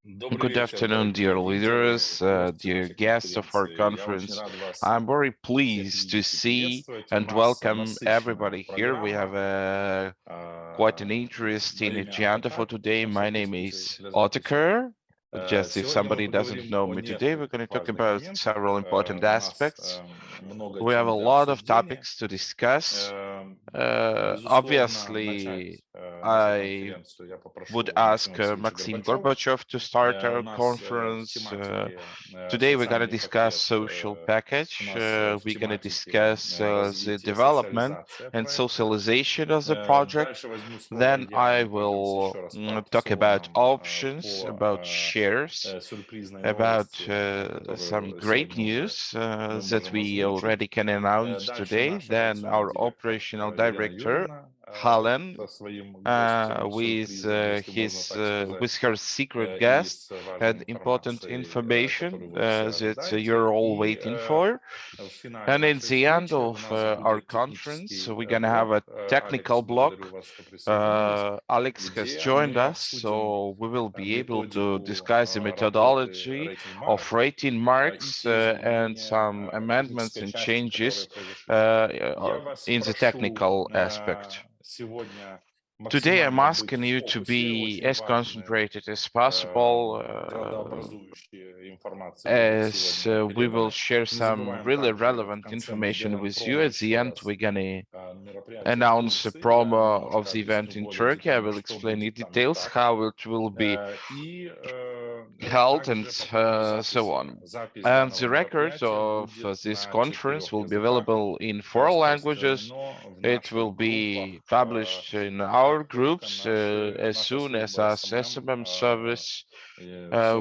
Good afternoon, dear leaders, dear guests of our conference. I'm very pleased to see and welcome everybody here. We have quite an interesting agenda for today. My name is Otokar. Just if somebody doesn't know me today, we're going to talk about several important aspects. We have a lot of topics to discuss. Obviously, I would ask Maksym Gorbachev to start our conference. Today we're going to discuss social package. We're going to discuss the development and socialization of the project. Then I will talk about options, about shares, about some great news that we already can announce today. Then our operational director, Helen, with her secret guest and important information that you're all waiting for. And in the end of our conference, we're gonna have a technical block. Alex has joined us, so we will be able to discuss the methodology of rating marks and some amendments and changes in the technical aspect. Today, I'm asking you to be as concentrated as possible, as we will share some really relevant information with you. At the end, we're gonna announce a promo of the event in Turkey. I will explain in details how it will be held and so on. And the record of this conference will be available in 4 languages. It will be published in our groups as soon as our SMM service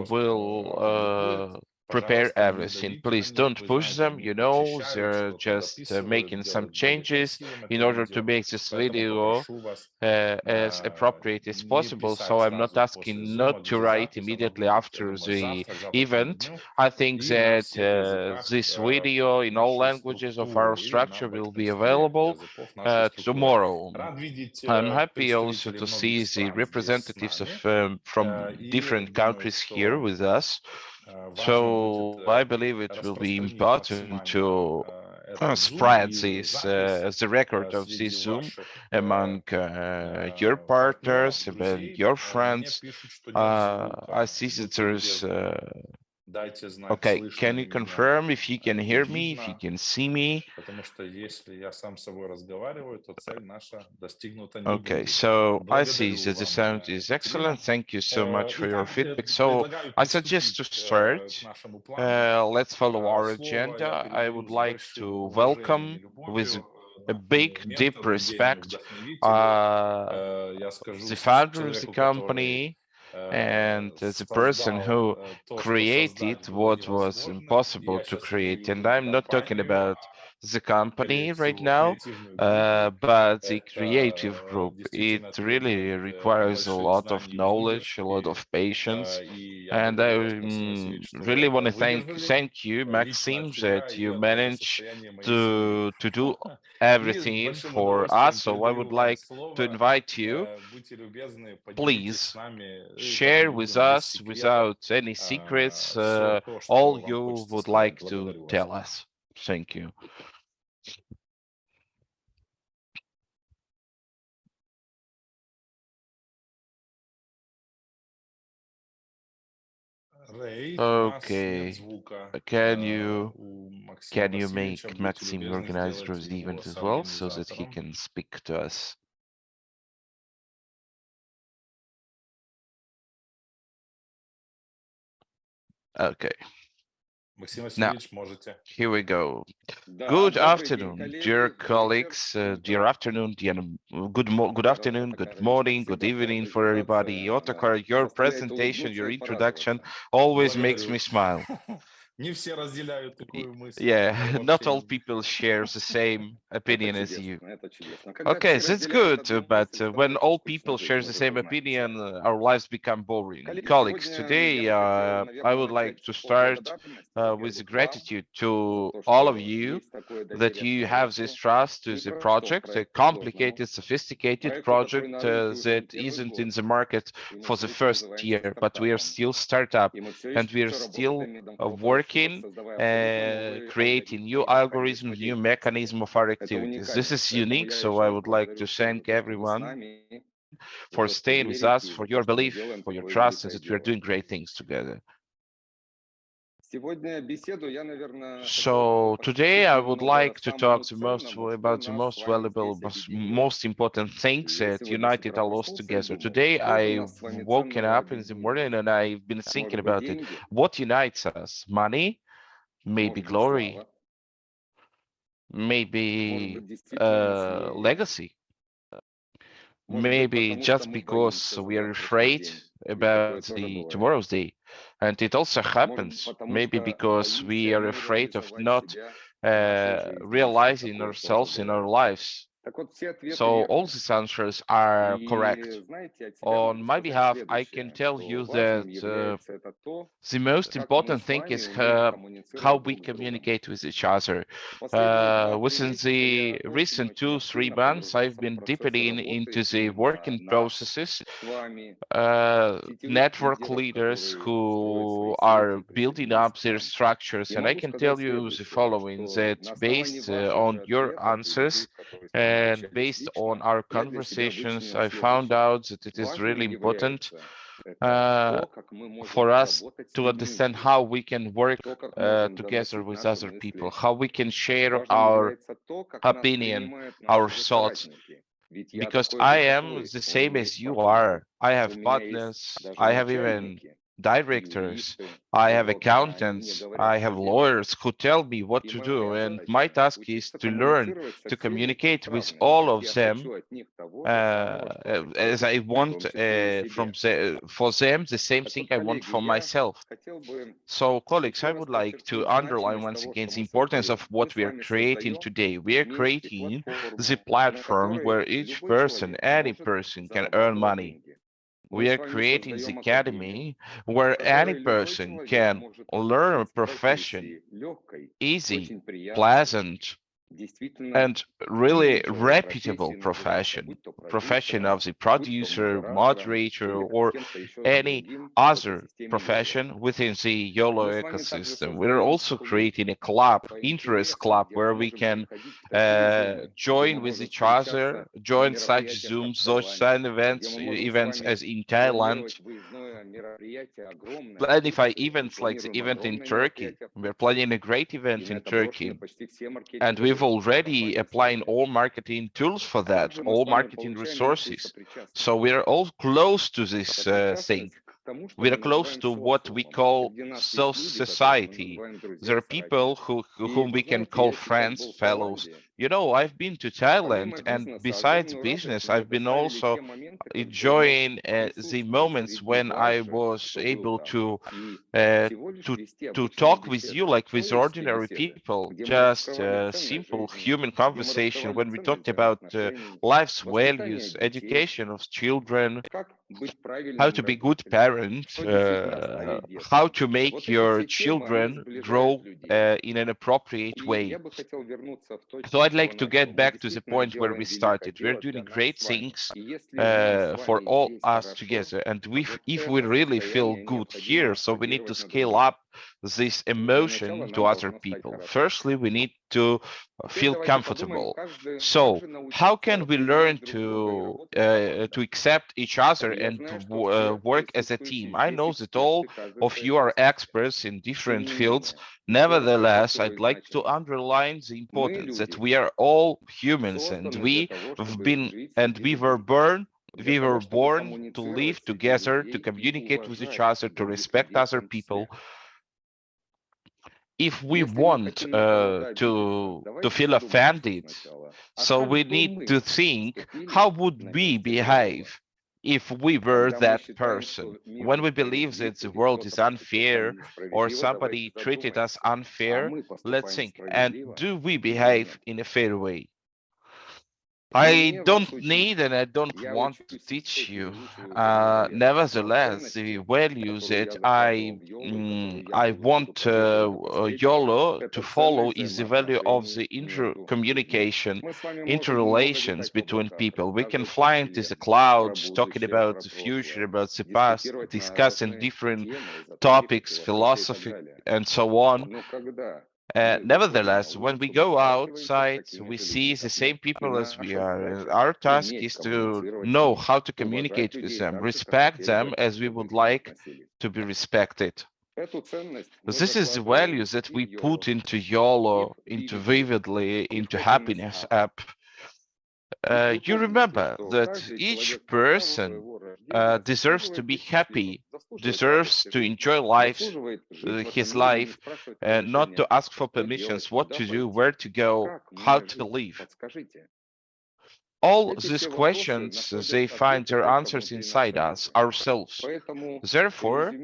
will prepare everything. Please don't push them, you know, they're just making some changes in order to make this video as appropriate as possible. So I'm not asking not to write immediately after the event. I think that this video in all languages of our structure will be available tomorrow. I'm happy also to see the representatives of from different countries here with us. So I believe it will be important to spread this the record of this Zoom among your partners and your friends. I see that there's okay, can you confirm if you can hear me, if you can see me? Okay, so I see that the sound is excellent. Thank you so much for your feedback. So I suggest to start. Let's follow our agenda. I would like to welcome with a big, deep respect the founder of the company, and the person who created what was impossible to create. And I'm not talking about the company right now, but the creative group. It really requires a lot of knowledge, a lot of patience. And I really want to thank you, Maxim, that you managed to do everything for us. So I would like to invite you, please share with us without any secrets all you would like to tell us. Thank you. Okay, can you make Maxim organizer of the event as well so that he can speak to us? Okay. Now, here we go. Good afternoon, dear colleagues. Dear afternoon, good afternoon, good morning, good evening for everybody. Otokar, your presentation, your introduction always makes me smile. Yeah, not all people share the same opinion as you. Okay, that's good, but when all people share the same opinion, our lives become boring. Colleagues, today I would like to start with gratitude to all of you that you have this trust to the project, a complicated, sophisticated project that isn't in the market for the first year, but we are still startup and we are still working, creating new algorithms, new mechanism of our activities. This is unique, so I would like to thank everyone for staying with us, for your belief, for your trust, and that we are doing great things together. So today I would like to talk about the most valuable, most important things that united all us together. Today I've woken up in the morning and I've been thinking about it. What unites us? Money? Maybe glory? Maybe legacy? Maybe just because we are afraid about the tomorrow's day. And it also happens maybe because we are afraid of not realizing ourselves in our lives. So all these answers are correct. On my behalf, I can tell you that the most important thing is how we communicate with each other. Within the recent 2-3 months, I've been deepening into the working processes, network leaders who are building up their structures. And I can tell you the following, that based on your answers and based on our conversations, I found out that it is really important for us to understand how we can work together with other people, how we can share our opinion, our thoughts, because I am the same as you are. I have partners, I have even directors, I have accountants, I have lawyers who tell me what to do, and my task is to learn to communicate with all of them as I want for them the same thing I want for myself. So, colleagues, I would like to underline once again the importance of what we are creating today. We are creating the platform where each person, any person, can earn money. We are creating the academy where any person can learn a profession, easy, pleasant, and really reputable profession of the producer, moderator, or any other profession within the Yolllo ecosystem. We're also creating a club, interest club, where we can join with each other, join such Zooms, such events as in Thailand, planify events like the event in Turkey. We're planning a great event in Turkey. And we've already applying all marketing tools for that, all marketing resources. So we're all close to this thing. We are close to what we call society. There are people whom we can call friends, fellows. You know, I've been to Thailand, and besides business, I've been also enjoying the moments when I was able to uh, to talk with you like with ordinary people, just simple human conversation when we talked about life's values, education of children, how to be good parent, how to make your children grow in an appropriate way. So I'd like to get back to the point where we started. We're doing great things for all us together. And if we really feel good here, so we need to scale up this emotion to other people. Firstly, we need to feel comfortable. So how can we learn to accept each other and to work as a team? I know that all of you are experts in different fields. Nevertheless, I'd like to underline the importance that we are all humans, and we were born to live together, to communicate with each other, to respect other people. If we want to feel offended, so we need to think, how would we behave if we were that person. When we believe that the world is unfair or somebody treated us unfair, let's think, and do we behave in a fair way? I don't need and I don't want to teach you. Nevertheless, the values that I want Yolllo to follow is the value of the intercommunication, interrelations between people. We can fly into the clouds, talking about the future, about the past, discussing different topics, philosophy, and so on. Nevertheless, when we go outside, we see the same people as we are. Our task is to know how to communicate with them, respect them as we would like to be respected. This is the values that we put into Yolllo, into Vividly, into Happiness app. You remember that each person deserves to be happy, deserves to enjoy his life, not to ask for permissions, what to do, where to go, how to live. All these questions, they find their answers inside us, ourselves. Therefore,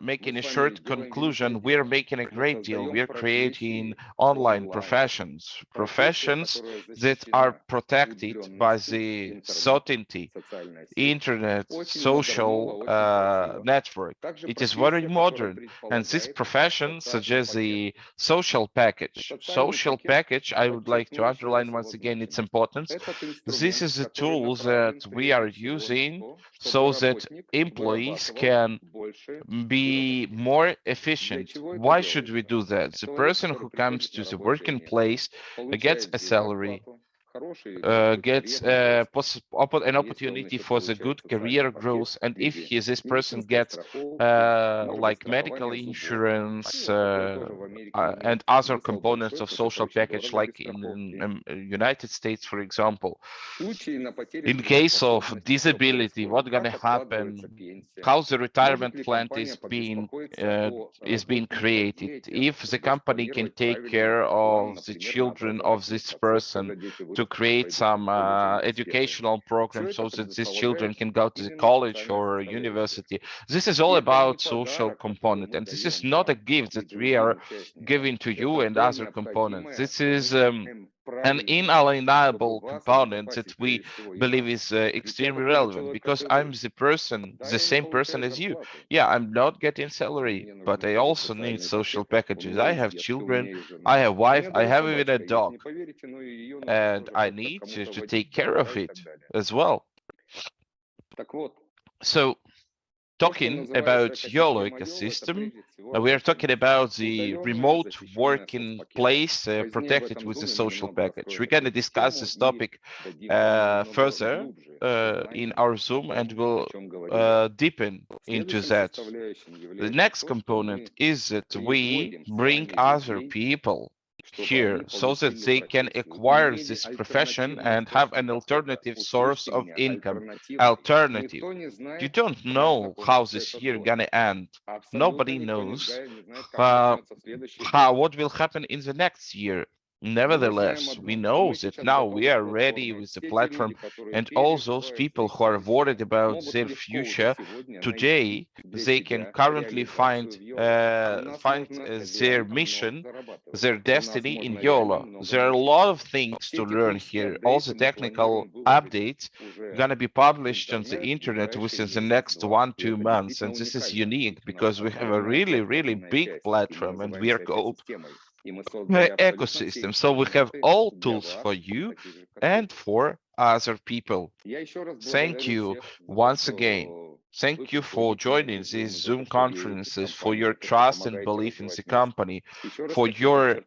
making a short conclusion, we're making a great deal. We're creating online professions that are protected by the certainty, internet, social network. It is very modern, and this profession suggests the social package. Social package, I would like to underline once again its importance. This is a tool that we are using so that employees can be more efficient. Why should we do that? The person who comes to the working place gets a salary, gets an opportunity for the good career growth, and if this person gets like medical insurance and other components of social package, like in United States, for example, in case of disability, what's gonna happen? How the retirement plan is being created? If the company can take care of the children of this person to create some educational program so that these children can go to the college or university. This is all about social component, and this is not a gift that we are giving to you and other components. This is an inalienable component that we believe is extremely relevant, because I'm the same person as you. Yeah, I'm not getting salary, but I also need social packages. I have children, I have wife, I have even a dog, and I need to take care of it as well. So, talking about Yolllo ecosystem, we are talking about the remote working place protected with the social package. We're going to discuss this topic further in our Zoom, and we'll deepen into that. The next component is that we bring other people here so that they can acquire this profession and have an alternative source of income. Alternative. You don't know how this year gonna end. Nobody knows what will happen in the next year. Nevertheless, we know that now we are ready with the platform, and all those people who are worried about their future today, they can currently find their mission, their destiny in Yolllo. There are a lot of things to learn here. All the technical updates gonna be published on the internet within the next 1-2 months, and this is unique because we have a really, really big platform, and we are called ecosystem. So we have all tools for you and for other people. Thank you once again. Thank you for joining these Zoom conferences, for your trust and belief in the company, for your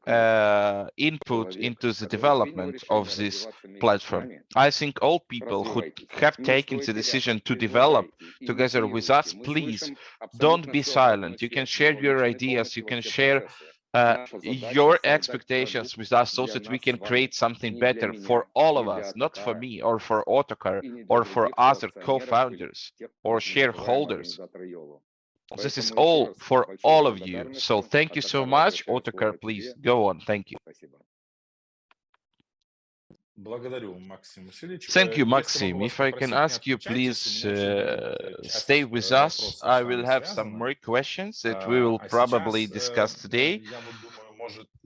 input into the development of this platform. I think all people who have taken the decision to develop together with us, please don't be silent. You can share your ideas, you can share your expectations with us so that we can create something better for all of us, not for me or for Otokar or for other co-founders or shareholders. This is all for all of you. So thank you so much. Otokar, please go on. Thank you. Thank you, Maxim. If I can ask you, please stay with us. I will have some more questions that we will probably discuss today.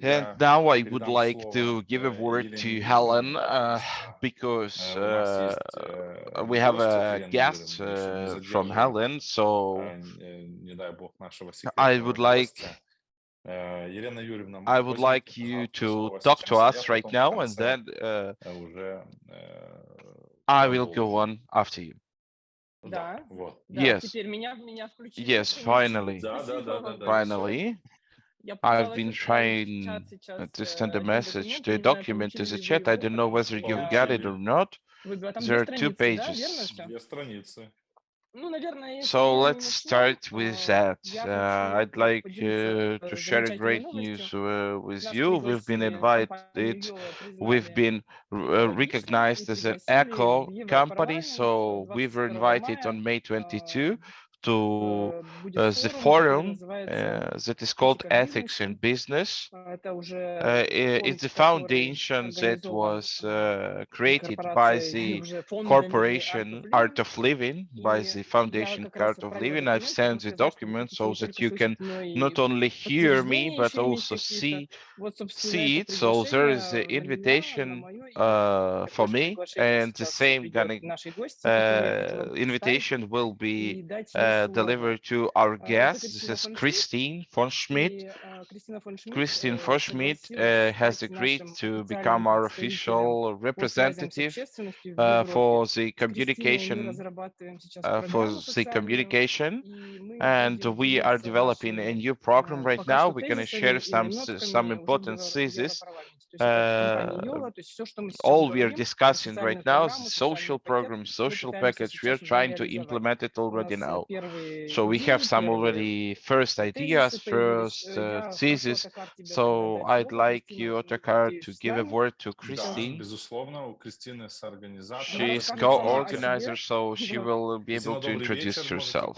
And now I would like to give a word to Helen because we have a guest from Helen. So I would like you to talk to us right now, and then I will go on after you. Да, да, Yes, теперь меня включили, я yes, так понимаю. finally, Спасибо вам большое. finally. Я I've пыталась been отправить в trying чат сейчас to send a один message документ. to Я a не знаю, document to получили the ли вы chat. I его, don't know потому whether что you've я got it or not. выбила. Там две There are two страницы, да, верно pages. все? Ну, наверное, если So я let's начну, start with that. я хочу I'd like поделиться to share a замечательной great news новостью. with Нас you. We've been пригласили, компанию invited, Yolllo we've признали been экологичной и recognized as an пригласили в eco company. Европарламент So we were 22 invited мая. on May 22 to Будет the форум, который forum называется that is called «Этика в Ethics in бизнесе». Business. Это уже It's фонд, the который foundation that организован was created by корпорацией, the уже фондами Art of corporation Art Living. of Living, by И the я foundation как раз Art of отправила Living. I've документ, потому sent что the я знаю, что вы document хотите so не that только you слышать, can но not и only hear me, подтверждения but еще иметь also какие-то. Вот, собственно, see это it. So there is приглашение the на меня, на invitation мое имя. for Такое же me, приглашение and the сейчас same придет gonna нашей гости, которую я хочу вам представить invitation will be и дать ей слово. delivered to our Это guest. This Кристина is фон Шмидт. Christine von Schmidt. И Кристина фон Шмидт Christine Forschmidt согласилась has стать agreed нашим to официальным become our представителем official по связям с representative общественностью в Европе. for the С Кристиной мы communication разрабатываем сейчас программу социальную, и мы and будем we are делиться developing a нашими new program right пока now. что We're going to тезисами share и some наметками уже important в thesis. Европарламенте. То есть это компания Uh, Yolllo, то есть все, что мы сейчас all we are говорим, discussing right социальную now is the программу, социальный social пакет, program, мы social пытаемся package. We are сейчас уже trying to реализовать. implement it У already нас now. первые So we have идеи, some первые already first тезисы ideas, появились. first Я хочу, thesis. Отокар, тебе тогда So дать I'd слово, like Кристина, you, Otokar, надеюсь, to с give a нами. word to Christine. Она She's расскажет о co-organizer, себе. so she Да. will be able to introduce herself.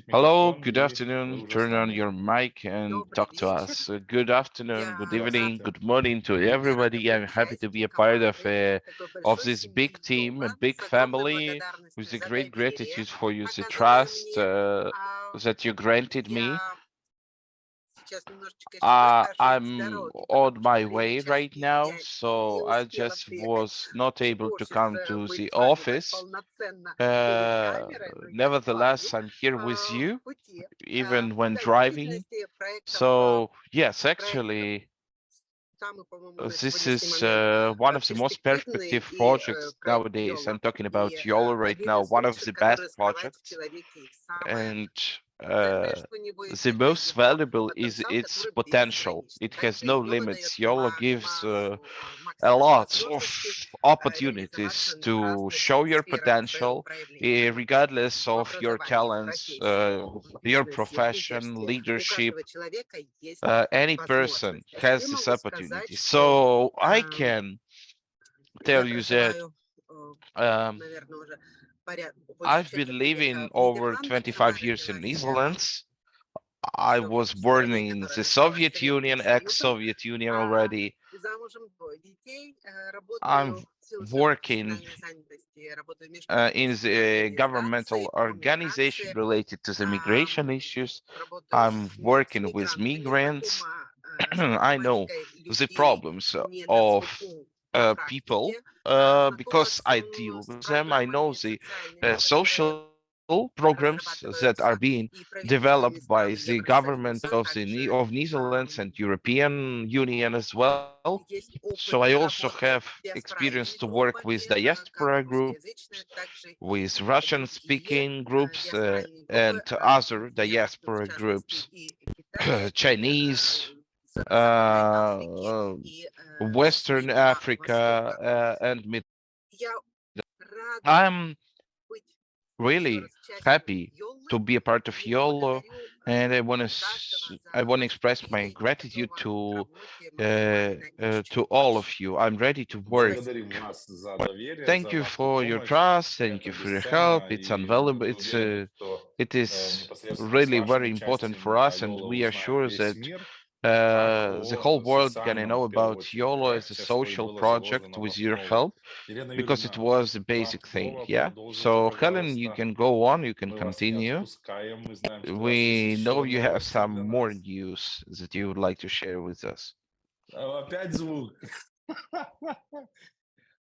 Hello, good afternoon. Turn on your mic and talk to us. Good afternoon, good evening, good morning to everybody. I'm happy to be a part of this big team, a big family, with a great gratitude for you, the trust that you granted me. I'm on my way right now, so I just was not able to come to the office. Nevertheless, I'm here with you, even when driving. So, yes, actually, this is one of the most perspective projects nowadays. I'm talking about Yolllo right now, one of the best projects. And the most valuable is its potential. It has no limits. Yolllo gives a lot of opportunities to show your potential, regardless of your talents, your profession, leadership. Any person has this opportunity. So I can tell you that um, I've been living over 25 years in Netherlands. I was born in the Soviet Union, ex-Soviet Union already. I'm working in the governmental organization related to the migration issues. I'm working with migrants. I know the problems of people because I deal with them. I know the social programs that are being developed by the government of Netherlands and European Union as well. So I also have experience to work with diaspora groups, with Russian-speaking groups, and other diaspora groups, Chinese, uh, Western Africa, and Middle. I'm really happy to be a part of Yolllo, and I want to express my gratitude to all of you. I'm ready to work. Thank you for your trust. Thank you for your help. It's invaluable. It is really very important for us, and we are sure that The whole world gonna know about YOLO as a social project with your help because it was a basic thing. Yeah. So Helen, you can go on, you can continue. We know you have some more news that you would like to share with us. Опять звук.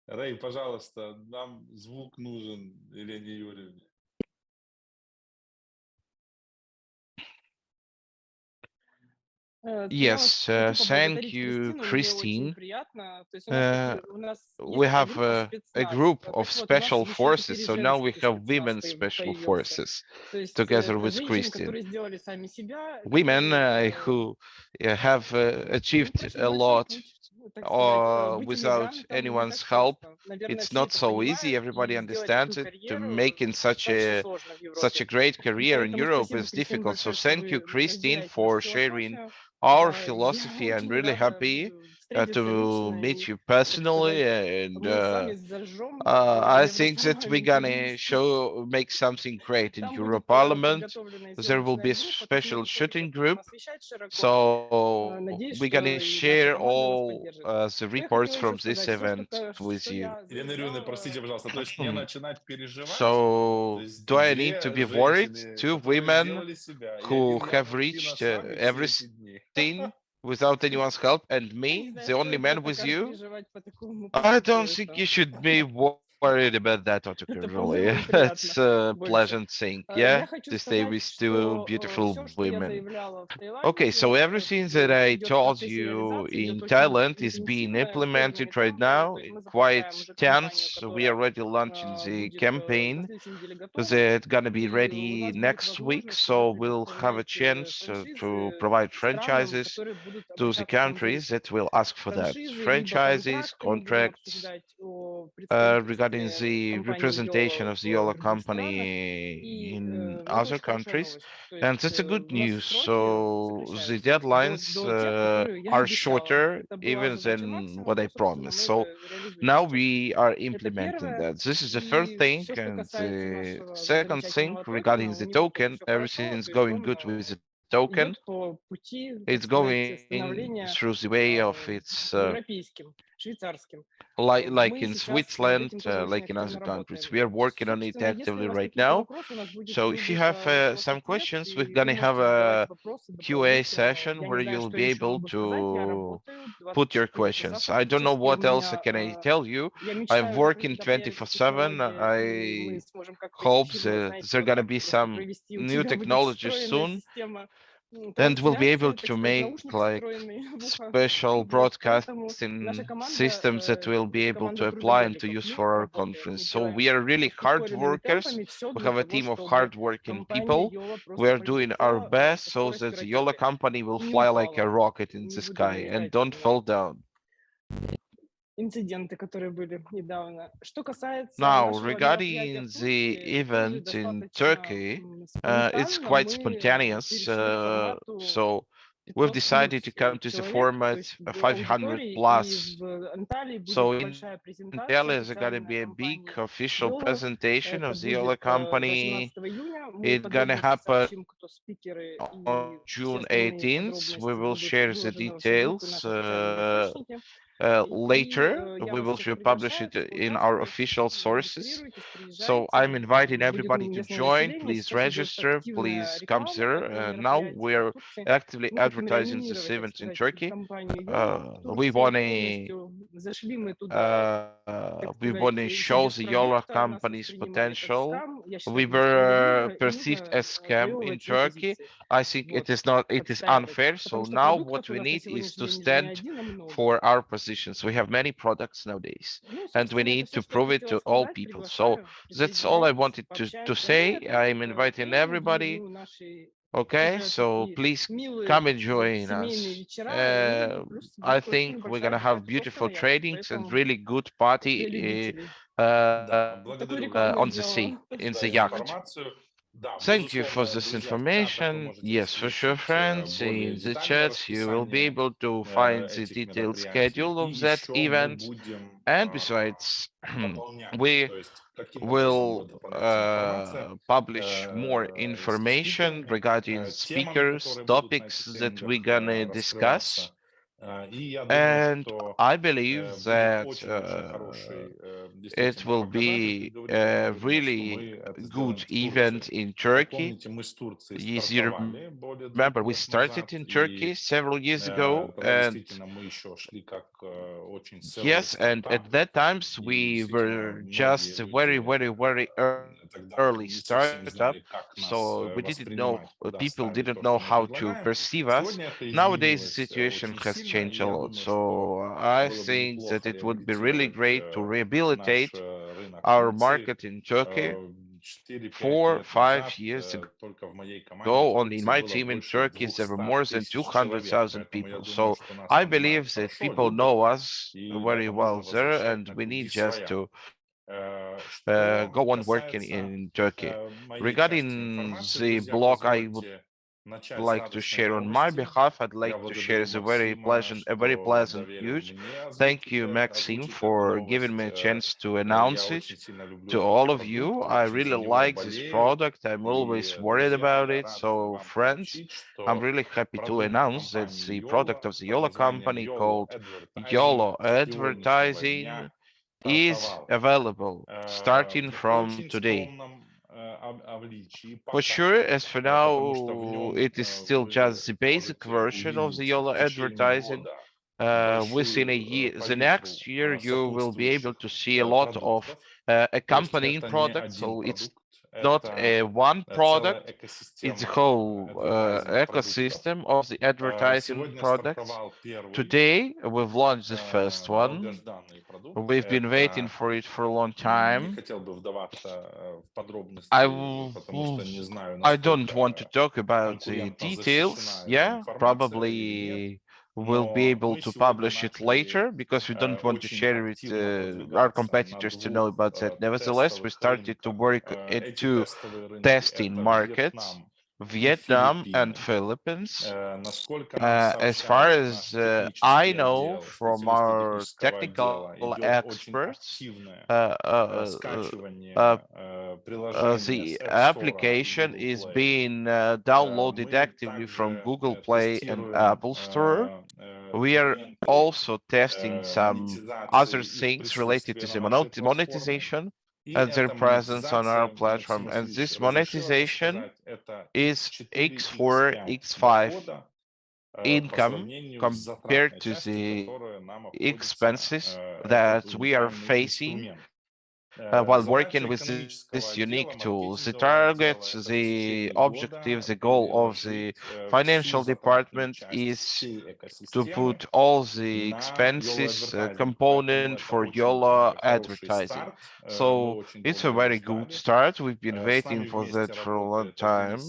Рэй, пожалуйста, нам звук нужен Елене Юрьевне. Yes, thank you, Christine. We have a group of special forces, so now we have women special forces together with Christine. Women who have achieved a lot without anyone's help. It's not so easy. Everybody understands it. To make in such a great career in Europe is difficult. So thank you, Christine, for sharing our philosophy. I'm really happy to meet you personally, and I think that we're gonna make something great in Euro Parliament. There will be a special shooting group, so we're gonna share all the reports from this event with you. Елена Юрьевна, простите, пожалуйста, то есть мне начинать переживать? So, do I need to be worried? Two women who have reached everything without anyone's help, and me, the only man with you? I don't think you should be worried about that, Otokar, really. It's a pleasant thing, yeah, to stay with two beautiful women. Okay, so everything that I told you in Thailand is being implemented right now, quite tense. We are already launching the campaign. It's gonna be ready next week, so we'll have a chance to provide franchises to the countries that will ask for that. Franchises, contracts, regarding the representation of the Yolllo company in other countries, and that's a good news. So the deadlines are shorter even than what I promised. So now we are implementing that. This is the first thing, and the second thing regarding the token, everything's going good with the token. It's going through the way of its like in Switzerland, like in other countries. We are working on it actively right now. So if you have some questions, we're gonna have a QA session where you'll be able to put your questions. I don't know what else can I tell you. I'm working 24/7. I hope that there are gonna be some new technologies soon, and we'll be able to make like special broadcasting systems that we'll be able to apply and to use for our conference. So we are really hard workers. We have a team of hardworking people. We are doing our best so that the Yolllo company will fly like a rocket in the sky and don't fall down. Now, regarding the event in Turkey, it's quite spontaneous. So we've decided to come to the format 500 plus. So in Antalya, there's going to be a big official presentation of the Yolllo company. It's going to happen on June 18th. We will share the details. Later, we will publish it in our official sources. So I'm inviting everybody to join. Please register. Please come there. Now we're actively advertising this event in Turkey. We want to show the Yolllo company's potential. We were perceived as scam in Turkey. I think it is not. It is unfair. So now what we need is to stand for our positions. We have many products nowadays, and we need to prove it to all people. So that's all I wanted to say. I'm inviting everybody. Okay, so please come and join us. I think we're gonna have beautiful tradings and really good party Да, благодарю on the sea, in the yacht. Thank you for this information. Yes, for sure, friends. In the chat, you will be able to find the detailed schedule of that event. And besides, we will publish more information regarding speakers, topics that we're gonna discuss. And I believe that it will be a really good event in Turkey. Yes, you remember we started in Turkey several years ago, and yes, and at that times we were just a very early startup, so we didn't know, people didn't know how to perceive us. Nowadays, the situation has changed a lot, so I think that it would be really great to rehabilitate our market in Turkey. 4, 5 years ago, only in my team in Turkey, there were more than 200,000 people. So I believe that people know us very well there, and we need just to go on working in Turkey. Regarding the blog, I would like to share on my behalf. I'd like to share a very pleasant news. Thank you, Maxim, for giving me a chance to announce it to all of you. I really like this product. I'm always worried about it. So, friends, I'm really happy to announce that the product of the Yolllo company called Yolllo Advertising is available starting from today. For sure, as for now, it is still just the basic version of the Yolllo advertising. Within a year, the next year, you will be able to see a lot of accompanying products. So it's not a one product, it's a whole ecosystem of the advertising products. Today, we've launched the first one. We've been waiting for it for a long time. I don't want to talk about the details. Yeah, probably we'll be able to publish it later because we don't want to share it our competitors to know about that. Nevertheless, we started to work into testing markets, Vietnam and Philippines. As far as I know from our technical experts, uh, uh, uh, uh, the application is being downloaded actively from Google Play and Apple Store. We are also testing some other things related to the monetization and their presence on our platform. And this monetization is X4, X5 income compared to the expenses that we are facing while working with this unique tool. The target, the objective, the goal of the financial department is to put all the expenses component for Yolllo advertising. So it's a very good start. We've been waiting for that for a long time.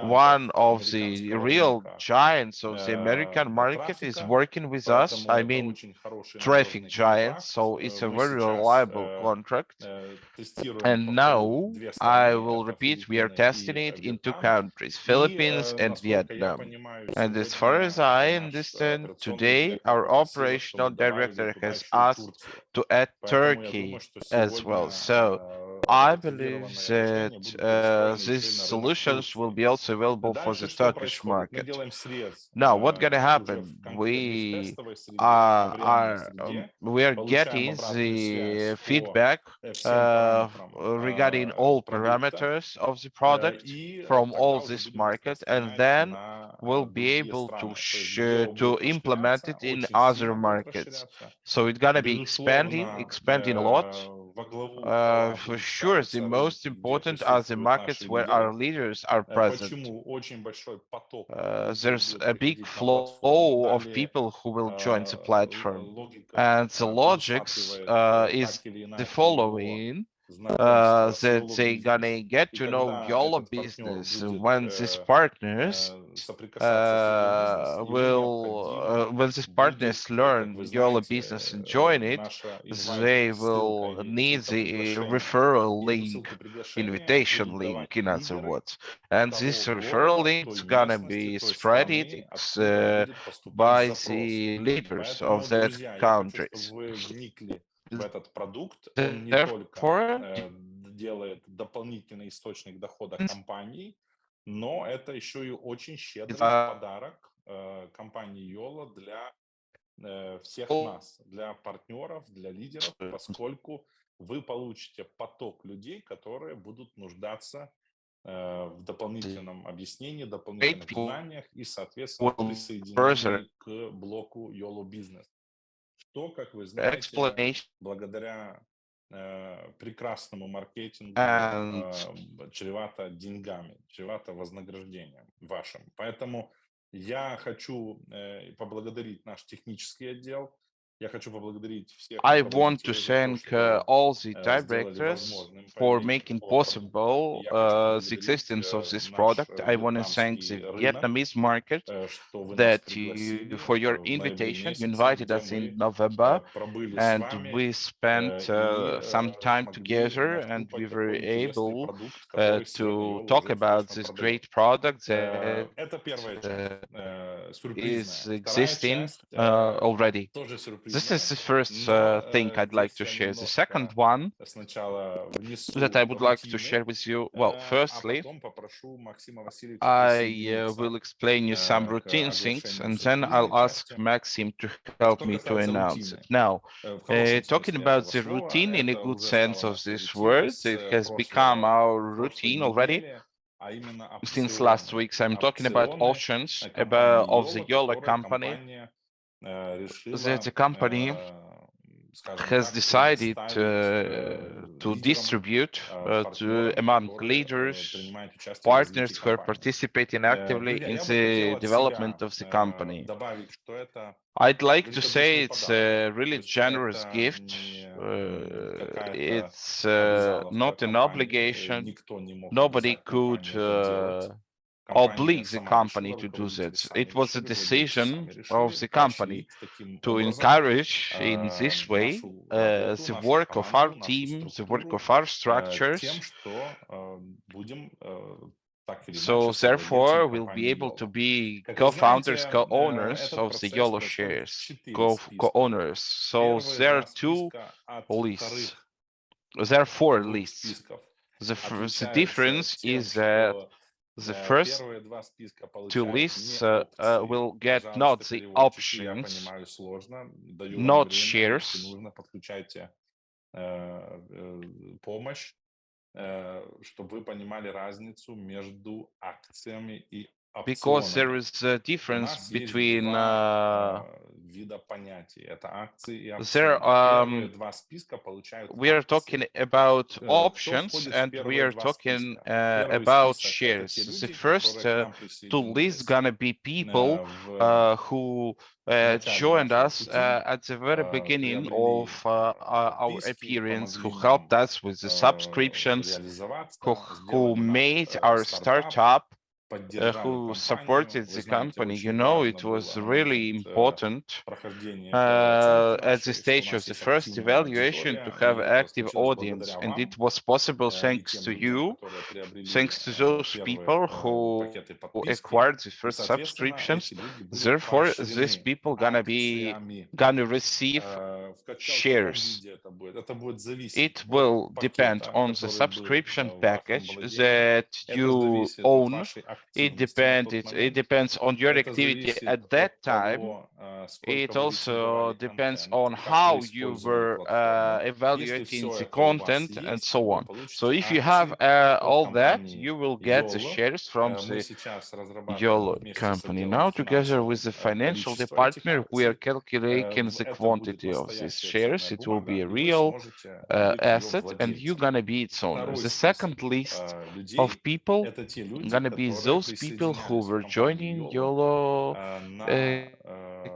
One of the real giants of the American market is working with us. I mean, traffic giants. So it's a very reliable contract. And now I will repeat, we are testing it in two countries, Philippines and Vietnam. And as far as I understand, today our operational director has asked to add Turkey as well. So I believe that these solutions will be also available for the Turkish market. Now, what's gonna happen? We are getting the feedback regarding all parameters of the product from all this market, and then we'll be able to to implement it in other markets. So it's gonna be expanding a lot. For sure, the most important are the markets where our leaders are present. There's a big flow of people who will join the platform. And the logics is the following. that they gonna get to know Yolllo business when these partners when these partners learn Yolllo business and join it, they will need the referral link, invitation link, in other words. And this referral link's gonna be spread it by the leaders of that countries. Therefore, делает дополнительный источник дохода компании, но это еще и очень щедрый подарок компании Yolllo для всех нас, для партнеров, для лидеров, поскольку вы получите поток людей, которые будут нуждаться в дополнительном объяснении, дополнительных знаниях и, соответственно, присоединении к блоку Yolllo Business. Что, как вы знаете, благодаря прекрасному маркетингу чревато деньгами, чревато вознаграждением вашим. Поэтому я хочу поблагодарить наш технический отдел. Я хочу поблагодарить всех. I want to thank all the directors for making possible the existence of this product. I want to thank the Vietnamese market for your invitation. You invited us in November, and we spent some time together, and we were able to talk about this great product that is existing already. This is the first thing I'd like to share. The second one that I would like to share with you, well, firstly, I will explain you some routine things, and then I'll ask Maksym to help me to announce it. Now, talking about the routine in a good sense of this word, it has become our routine already. Since last week, I'm talking about options of the Yolllo company. The company has decided to distribute among leaders, partners who are participating actively in the development of the company. I'd like to say it's a really generous gift. It's not an obligation. Nobody could oblige the company to do that. It was a decision of the company to encourage in this way the work of our team, the work of our structures. So therefore, we'll be able to be co-founders, co-owners of the Yolllo shares, co-owners. So there are two lists. There are four lists. The difference is that the first two lists will get not the options, not shares, чтобы вы понимали разницу между акциями и because there is a difference between вида понятий. Это акции и there опционы. Первые два списка получают we are talking about options and we are talking about shares. The first two lists gonna be people who joined us at the very beginning of our appearance, who helped us with the subscriptions, who made our startup, who supported the company. You know, it was really important at the stage of the first evaluation to have active audience, and it was possible thanks to you, thanks to those people who acquired the first subscriptions. Therefore, these people gonna receive shares. It will depend on the subscription package that you own. It depends on your activity at that time. It also depends on how you were evaluating the content and so on. So if you have all that, you will get the shares from the Yolllo company. Now, together with the financial department, we are calculating the quantity of these shares. It will be a real asset, and you're gonna be its owner. The second list of people gonna be those people who were joining Yolllo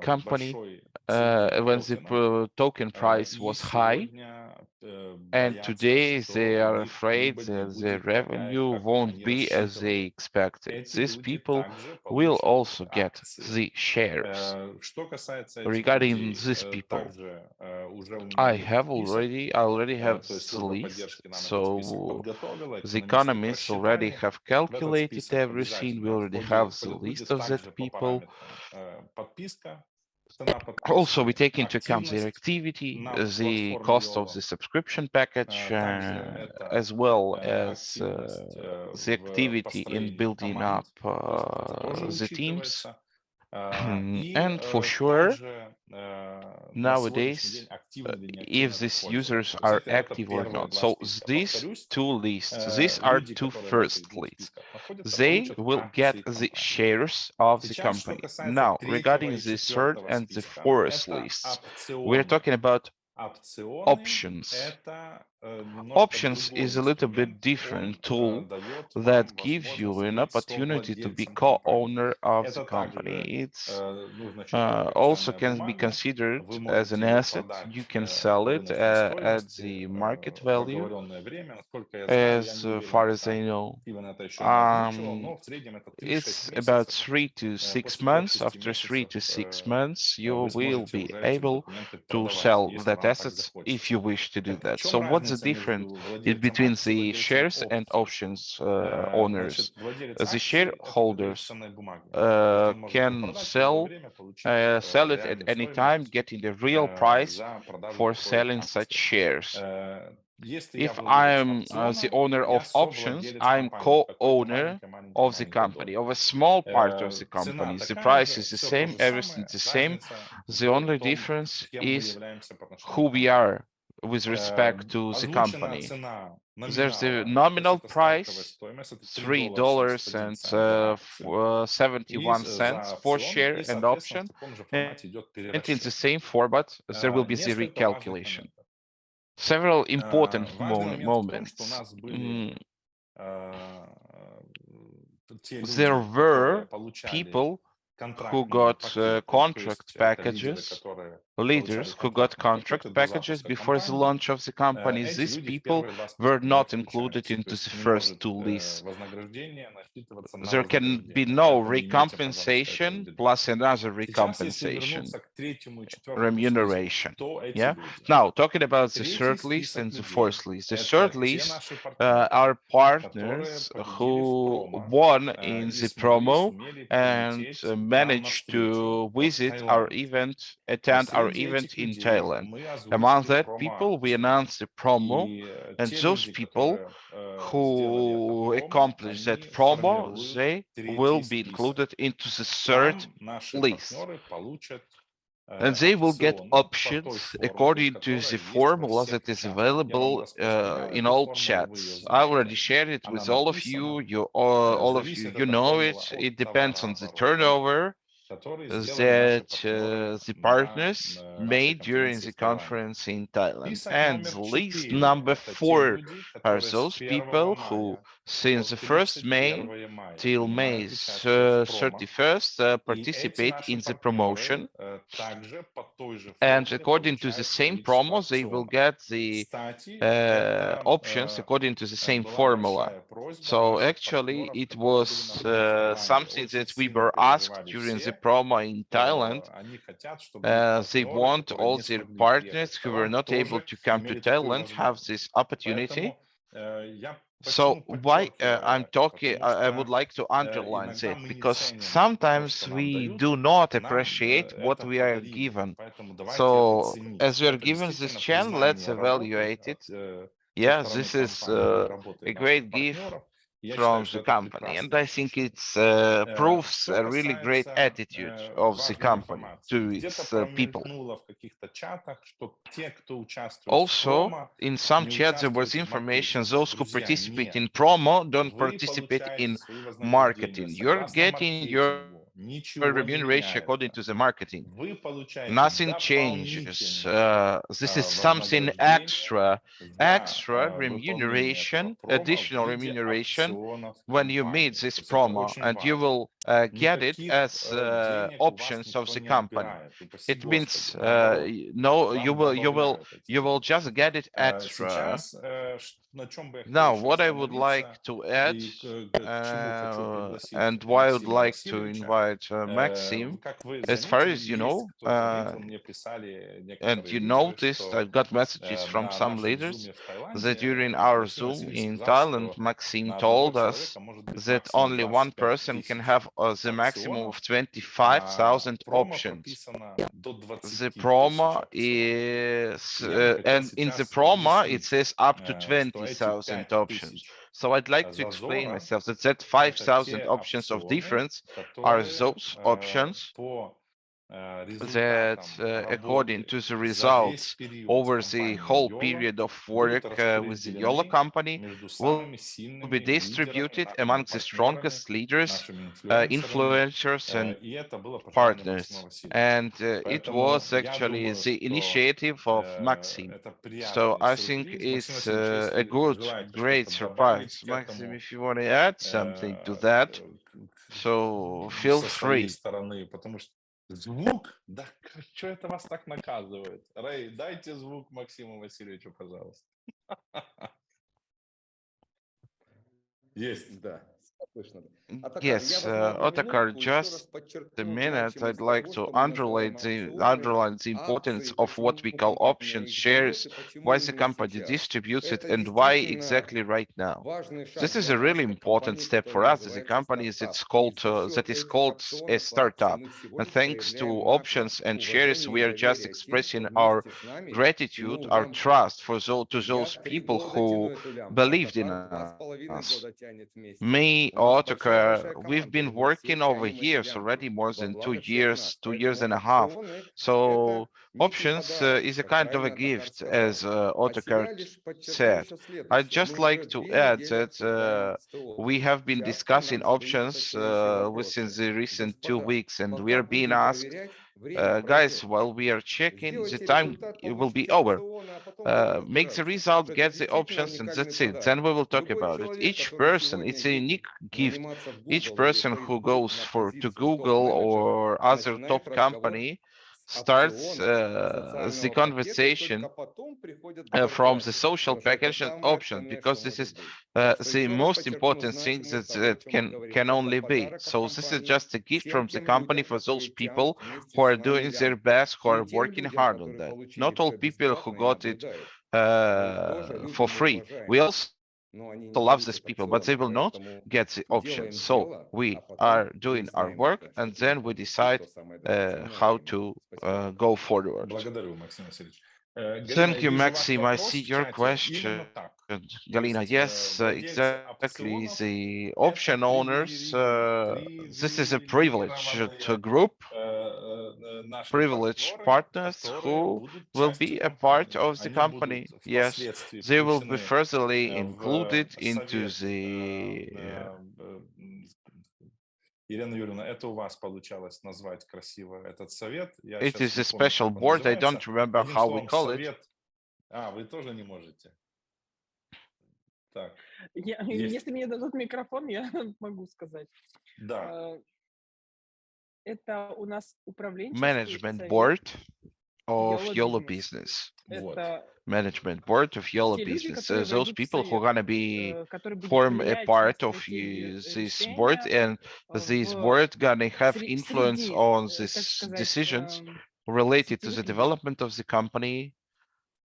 company when the token price was high. And боятся, today they что are их afraid прибыль не that the будет такая, revenue как won't они be as they рассчитывали. expected. Эти These люди people также will получат also get акции. the shares. Что касается этих Regarding людей, these people, также уже у меня I есть have список, I already have то есть the служба list, поддержки нам этот список so подготовила, the экономисты economists already просчитали. have В этот calculated список everything. We обязательно already have the входит list будет of that также по people. параметрам подписка, цена Also, we подписки, take into account their активность activity, на the платформе cost of Yolllo. the subscription package, Также это as well as активность the в activity in построении building up команд, то есть это тоже the teams. учитывается. И And for sure, также на сегодняшний день nowadays, активно или неактивно if этот these пользователь. users То есть are это active or первые not. два So списка. these Повторюсь, two lists, these are люди, two которые в этих first двух lists. списках находятся, They получат will get акции the компании. shares of the Сейчас, что company. касается Now, третьего regarding и the third четвертого and the списка, fourth это lists, we're опционы. talking about Опционы– options. это немножко Options другой is a little bit инструмент. different Он tool дает that вам gives you возможность an быть opportunity to be совладельцем компании. co-owner of the Это company. также It's нужно читать как also ценная can be бумага. considered Вы as an можете его asset. You продать can sell по it рыночной at стоимости the market в value, оговоренное время. Насколько я знаю, я as не уверен, far as I пока know. Стивен это еще не озвучивал, но Um, в среднем это 3-6 it's about месяцев. 3 to 6 После 3-6 months. After 3 месяцев to 6 months, you вы will сможете be уже эти able документы to продавать, sell если that вам так assets if you захочется. wish to do Так в that. чем So what's the разница difference между владельцем between акций и the владельцем shares and опций? options owners? Значит, владелец The акций– это владелец shareholders ценной бумаги. То есть он может ее can продать в любое время, получить sell it at реальную any time, стоимость getting the real price за продажу for такой selling such акции. shares. Если я If владелец I'm the опциона, owner я of options, совладелец I'm компании в какой-то co-owner of the маленькой-маленькой-маленькой company, доли. of a small part of the Цена company. The такая price же, is the все то same, же everything's самое. the same. Разница The в only том, difference кем мы is являемся по отношению who к we компании. are with respect to the Озвученная company. цена There's the номинала, то есть nominal это стартовая price, стоимость, это $3 $3.71 and за акцию. И 71 cents за for опцион, share и, and соответственно, в option. таком же And формате идет in the перерасчет. same format, there will be the Несколько важных recalculation. моментов. Several important Важный момент в том, что у moments. нас были те There люди, которые were получали people who контрактные got пакеты, то contract есть это лидеры, packages, которые получали leaders who got контрактные пакеты contract до packages запуска before the компании. launch of the company. Эти These люди в people первые два were списка не not included включаются, то into the есть не first может two lists. вознаграждение насчитываться на There can be вознаграждение, no поэтому имейте, пожалуйста, это в recompensation виду. plus another Сейчас, если recompensation, вернуться к третьему и четвертому списку, remuneration. кто эти Yeah. люди? Now, talking about the Третий third list and список the людей– fourth list. The это third те list наши партнеры, are которые partners победили в who промо won in и the promo сумели and прилететь к нам managed навстречу to в visit our Таиланд. event, attend our Среди event этих in людей Thailand. мы Among озвучили that people, we промо-акцию. announced the promo, И and те those люди, people которые сделали это who промо, accomplished that они promo, формируют they will третий be список. included into the third Там наши list. партнеры получат And they will get опционы по той options формуле, according to которая the есть во formula всех that is чатах. Я вам available распространял in эту all формулу, вы ее chats. I already знаете. shared it Она with all of you. написана. All of you, Зависит you эта know формула it. It от depends on the товарооборота, turnover который сделали наши that партнеры the на partners нашей made during конференции the в Таиланде. conference in Thailand. Список And номер list 4– number это те 4 люди, are которые с those 1 people who, мая по since the 1st May 31 мая till May принимают участие в промо. 31st, И эти participate наши in the партнеры promotion. также по той же And формуле according to the получают same количество promo, they will опционов. get the Кстати, это options according to the same была formula. большая просьба So наших actually, партнеров, it которые были was на промо в Таиланде. something Очень that we сильно were asked переживали during the все, promo in Thailand. что они хотят, чтобы их They партнеры, want которые all не their смогли приехать partners в who were Таиланд, not able тоже to come to имели такую Thailand have возможность. this opportunity. Поэтому я So почему why подчеркиваю I'm это? talking, Потому I would что like to underline иногда that мы не because ценим то, sometimes что нам we дают, do not нам appreciate what это we are подарили. given. Поэтому давайте это So ценить. as we are Это given this действительно channel, let's признание работы evaluate it. со Yeah, стороны this is компании и работы a наших great gift партнеров. Я считаю, from что the это company, and прекрасное I think ощущение. it proves Что a really great касается attitude of the важной company информации, to где-то its people. промелькнуло в каких-то чатах, что те, кто участвует в Also, промо, in some не chats there was участвуют в information маркетинге. those who Друзья, participate нет. in promo don't Вы participate получаете in свои вознаграждения marketing. You're согласно getting your маркетингу. Ничего не remuneration according меняется. to the marketing. Вы получаете Nothing changes. дополнительное This is something вознаграждение extra за выполнение этого remuneration, промо в additional виде remuneration опционов when you meet компании. this То есть это promo, очень and you важно. will get it as options of the company. It means no, you will just get it extra. Now, what I would like to add, and why I would like to invite Maksym, as far as you know, and you noticed, I've got messages from some leaders that during our Zoom in Thailand, Maksym told us that only one person can have the maximum of 25,000 options. The promo is, and in the promo, it says up to 20,000 options. So I'd like to explain myself that 5,000 options of difference are those options that according to the results over the whole period of work with the Yolllo company will be distributed among the strongest leaders, influencers and partners. And it was actually the initiative of Maksym. So I think it's a great surprise. Maksym, if you want to add something to that, so feel free. Звук? Да что это вас так наказывает? Рэй, дайте звук Максиму Васильевичу, пожалуйста. Есть, да. Yes, Otokar, just a minute. I'd like to underline the importance of what we call options, shares, why the company distributes it, and why exactly right now. This is a really important step for us as a company that is called a startup. And thanks to options and shares, we are just expressing our gratitude, our trust for those people who believed in us. Me, Otokar, we've been working over years already, more than 2 years and a half. So options is a kind of a gift, as Otokar said. I'd just like to add that we have been discussing options within the recent 2 weeks, and we are being asked, guys, while we are checking, the time will be over. Make the result, get the options, and that's it. Then we will talk about it. Each person, it's a unique gift. Each person who goes to Google or other top company starts the conversation from the social package and option, because this is the most important thing that can only be. So this is just a gift from the company for those people who are doing their best, who are working hard on that. Not all people who got it for free. We also love these people, but they will not get the option. So we are doing our work, and then we decide how to go forward. Благодарю, Максим Васильевич. Thank you, Maxim. I see your question. Galina, yes, exactly. The option owners, this is a privilege to group, privileged partners who will be a part of the company. Yes, they will be furtherly included into the Елена Юрьевна, это у вас получалось назвать красиво этот совет. Я it сейчас is не a помню, как special он board. I называется. don't remember Одним how we словом, call it. совет. Вы тоже не можете. Так. Если мне дадут микрофон, я могу сказать. Да. Это у нас управленческий Management совет board of Yolllo Yolllo business. Вот. Это Management board of Yolllo те люди, business. которые Those войдут в people who are совет, gonna be который будет form a влиять на part of стратегию this board, решения and this board gonna have influence среди, on так these сказать, decisions related to the сетевых лидеров. development of the company,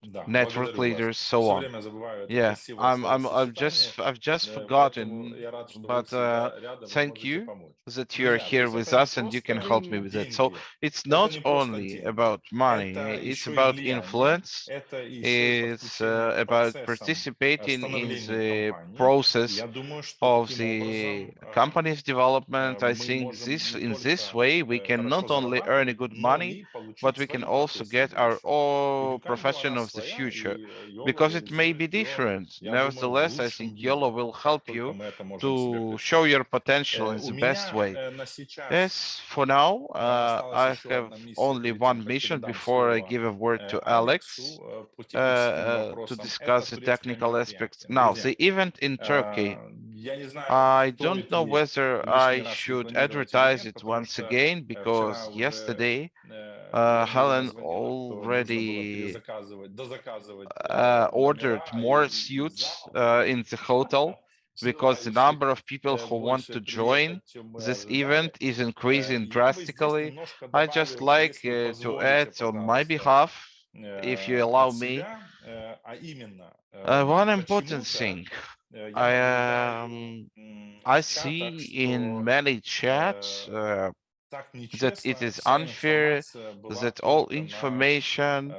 Да, network благодарю вас. leaders, so Все on. время забываю это Yeah, красивое I've словосочетание, just поэтому forgotten, я рад, что вы but всегда рядом и thank можете you помочь. that you're Друзья, то here есть with это не us and you can просто help me with that. So деньги, it's это not не просто only деньги, about money, это it's еще и about влияние, influence, это еще и it's подключение к about процессам participating in становления the компании. И process я думаю, что of таким the образом company's development. I мы think можем this не in this только way we can хорошо not only earn a зарабатывать, good но money, и получить but we can свои also профессии get our будущего. Ведь own у каждого profession раз of the своя, future, и Yollо because it may be реализует ее, different. я думаю, в Nevertheless, I лучшем think виде, Yolllo will как help только you мы это можем себе to представить. show your potential in У the best way. меня на сейчас As for now, осталась I еще have одна миссия only перед one тем, как mission передам before I слово give a word to Алексу Alex по техническим to вопросам. Это discuss the турецкое technical aspects. мероприятие. Now, Друзья, the event in Turkey. I don't know whether I should advertise it once again, because yesterday Helen already ordered more suits in the hotel, because the number of people who want to join this event is increasing drastically. I just like to add on my behalf, if you allow me, one important thing. I see in many chats that it is unfair that all information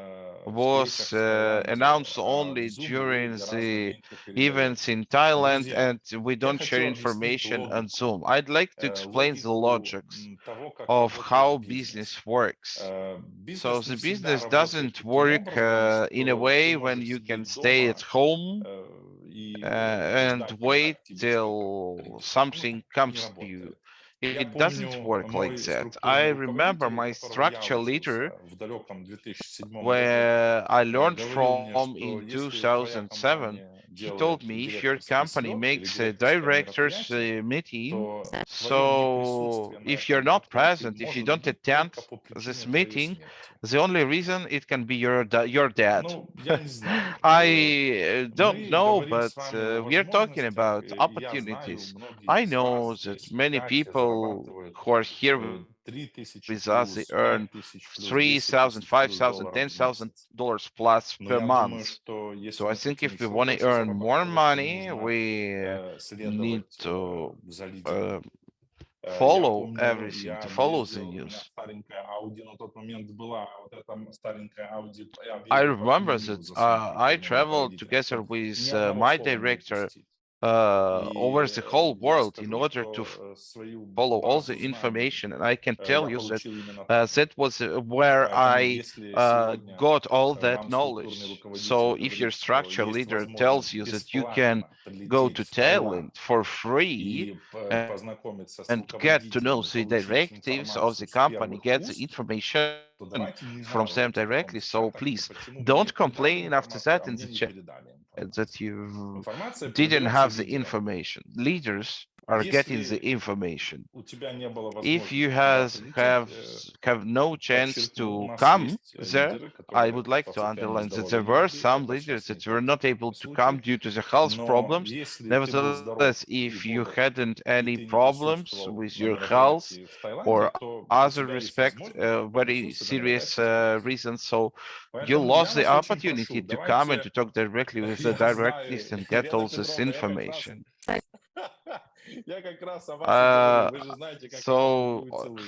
was announced only during the events in Thailand, and we don't share information on Zoom. I'd like to explain the logics of how business works. So the business doesn't work in a way when you can stay at home and wait till something comes to you. It doesn't work like that. I remember my structure leader, where I learned from in 2007. He told me, if your company makes a directors meeting, so if you're not present, if you don't attend this meeting, the only reason it can be your dad. I don't know, but we are talking about opportunities. I know that many people who are here with us, they earn 3,000, 5,000, $10,000 plus per month. So I think if we want to earn more money, we need to uh, follow everything, to follow the news. I remember that I traveled together with my director over the whole world in order to follow all the information. And I can tell you that that was where I got all that knowledge. So if your structure leader tells you that you can go to Thailand for free and get to know the directives of the company, get the information from them directly, so please don't complain after that in the chat that you didn't have the information. Leaders are getting the information. If you have no chance to come there, I would like to underline that there were some leaders that were not able to come due to the health problems. Nevertheless, if you hadn't any problems with your health or other respect, very serious reasons, so you lost the opportunity to come and to talk directly with the directors and get all this information.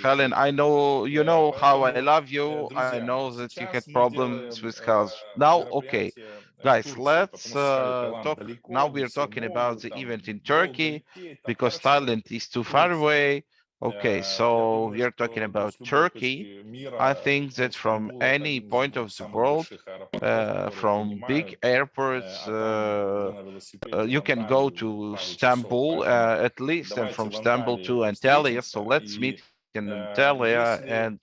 Helen, I know you know how I love you. I know that you had problems with health. Now, okay, guys, let's talk. Now we're talking about the event in Turkey because Thailand is too far away. Okay, so we are talking about Turkey. I think that from any point of the world, from big airports, you can go to Istanbul at least, and from Istanbul to Antalya. So let's meet in Antalya. And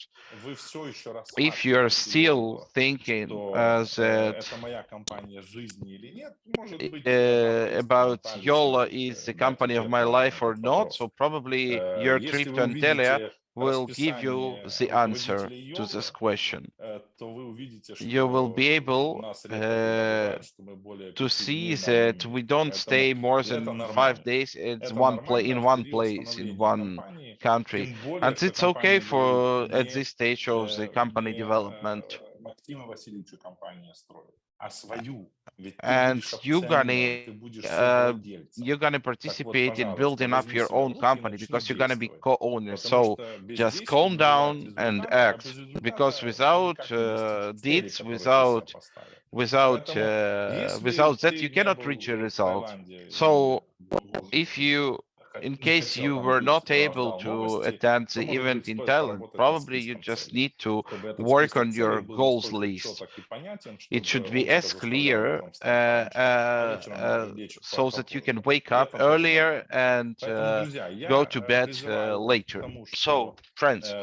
if you're still thinking that about Yolllo is the company of my life or not, so probably your trip to Antalya will give you the answer to this question. You will be able to see that we don't stay more than 5 days. It's one place in one country, and it's okay for at this stage of the company development. And you're gonna participate in building up your own company because you're gonna be co-owner. So just calm down and act, because without deeds, without that, you cannot reach a result. So if you in case you were not able to attend the event in Thailand, probably you just need to work on your goals list. It should be as clear so that you can wake up earlier and go to bed later. So, friends,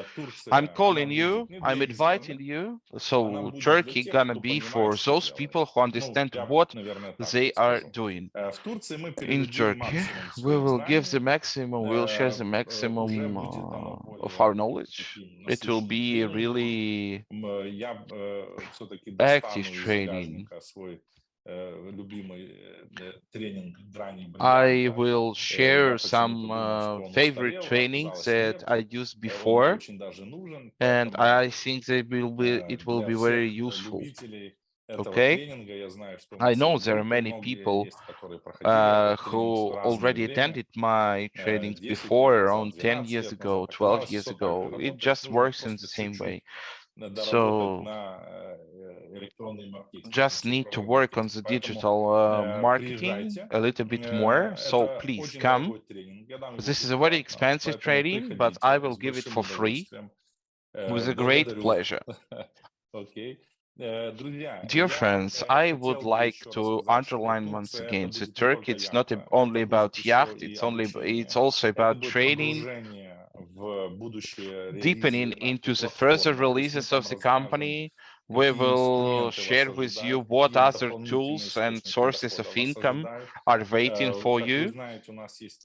I'm calling you, I'm inviting you. So Turkey gonna be for those people who understand what they are doing. In Turkey, we will give the maximum, we'll share the maximum of our knowledge. It will be really active training. I will share some favorite trainings that I used before, and I think it will be very useful. Okay, I know there are many people who already attended my trainings before, around 10 years ago, 12 years ago. It just works in the same way. So just need to work on the digital marketing a little bit more. So please come. This is a very expensive training, but I will give it for free with a great pleasure. Dear friends, I would like to underline once again that Turkey, it's not only about yacht, it's also about training, deepening into the further releases of the company. We will share with you what other tools and sources of income are waiting for you.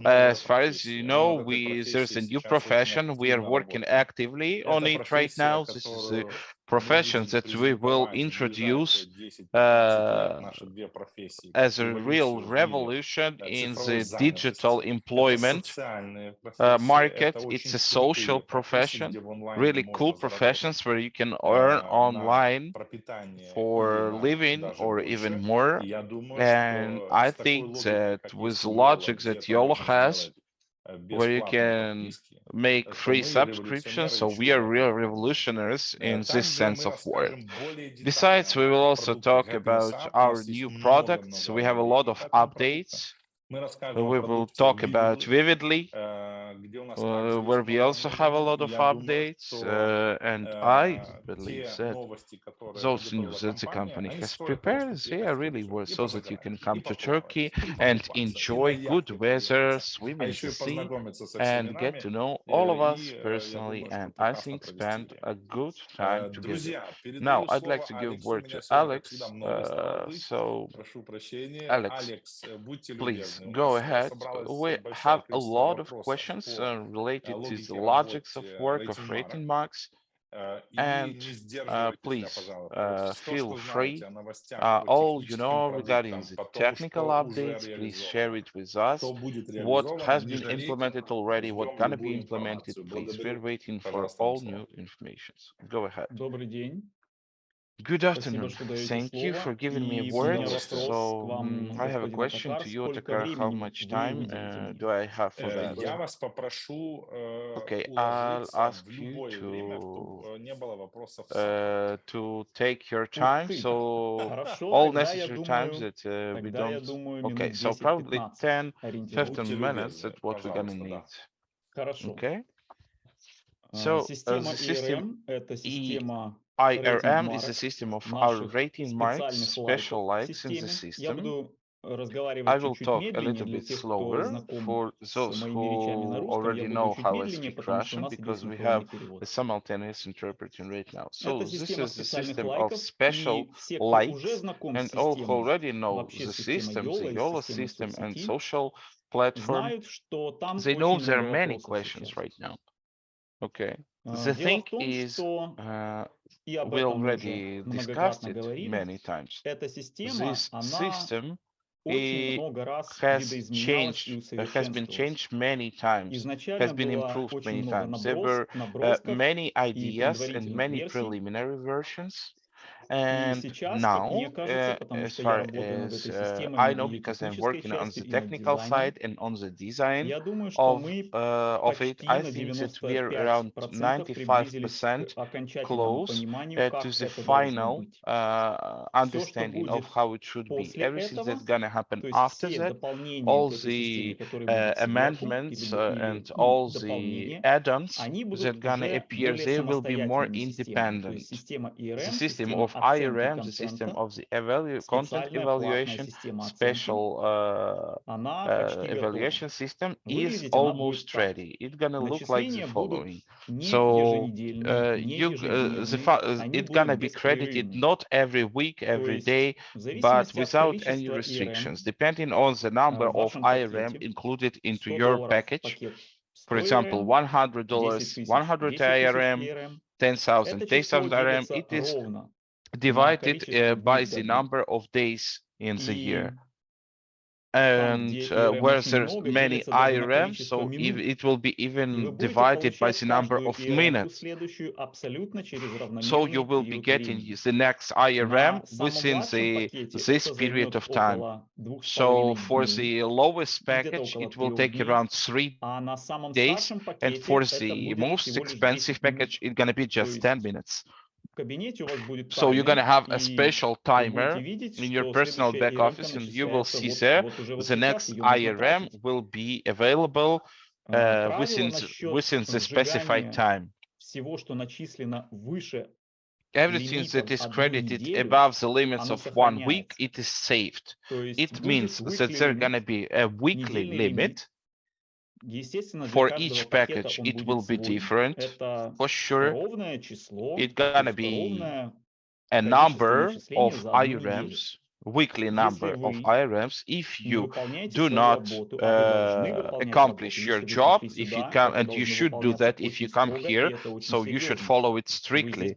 As far as you know, there's a new profession. We are working actively on it right now. This is a profession that we will introduce as a real revolution in the digital employment market. It's a social profession, really cool professions where you can earn online for living or even more. And I think that with logic that Yolllo has, where you can make free subscriptions, so we are real revolutionaries in this sense of word. Besides, we will also talk about our new products. We have a lot of updates. We will talk about Vividly, where we also have a lot of updates. And I believe that those news that the company has prepared, they are really worth so that you can come to Turkey and enjoy good weather, swim in the sea, and get to know all of us personally, and I think spend a good time together. Now, I'd like to give word to Alex. So, Alex, please go ahead. We have a lot of questions related to the logics of work of rating marks. And please feel free. All you know regarding the technical updates, please share it with us. What has been implemented already, what gonna be implemented, please. We're waiting for all new information. Go ahead. Добрый день. Good afternoon. что даете Thank you слово. for giving me И у word. меня вопрос So к вам, I have a господин question Otokar. to you, Сколько Otokar. How времени much вы time выделите мне? do I have for that? Я вас попрошу Okay, I'll ask в you любое время, чтобы не было вопросов to take your Ух time. ты. So Хорошо, all тогда я necessary думаю, times that we don't. минут Okay, so probably 10-15 10, ориентировочно. 15 minutes. That's what we're gonna need. Хорошо. Okay. So Система the system IRM – это система IRM is рейтинг-марок a system of в our наших rating marks, специальных special лайках в likes in the системе. Я system. буду разговаривать I will чуть-чуть talk a медленнее little для bit тех, кто slower знаком for с those моими речами на who русском. Я already буду know чуть how I медленнее, speak потому что у Russian, нас идет because we синхронный have перевод. a simultaneous interpreting right now. So Это this система is the специальных system of лайков, special и все, кто уже likes, знаком с and all who системой, already know вообще the с системой system, the Yollо и с Yollо системой system and соцсети, social platform, знают, что там they know очень there are много many вопросов questions сейчас. right now. Okay. The Дело thing в том, is, что, и об we этом мы already уже discussed многократно it говорили, many times. эта система, This она system очень много раз has видоизменялась и been усовершенствовалась. changed many times, Изначально has been было improved очень many много times. There were набросков many и ideas and предварительных many версий. preliminary versions, And now, as far as I know, because I'm working on the technical side and on the design of it, I think that we are around 95% close to the final understanding of how it should be. Everything that's gonna happen after that, all the amendments and all the add-ons that gonna appear, they will be more independent. The system of IRM, the system of the content evaluation, special evaluation system is almost ready. It's gonna look like the following. So it's gonna be credited not every week, every day, but without any restrictions, depending on the number of IRM included into your package. For example, $100, 100 IRM, 10,000, 10,000 IRM. It is divided by the number of days in the year. And where there's many IRMs, so it will be even divided by the number of minutes. So you will be getting the next IRM within this period of time. So for the lowest package, it will take around 3 days, and for the most expensive package, it's gonna be just 10 minutes. So you're gonna have a special timer in your personal back office, and you will see there the next IRM will be available within the specified time. Everything that is credited above the limits of 1 week, it is saved. It means that there's gonna be a weekly limit. For each package, it will be different, for sure. It's gonna be a number of IRMs, weekly number of IRMs. If you do not accomplish your job, if you come, and you should do that if you come here, so you should follow it strictly,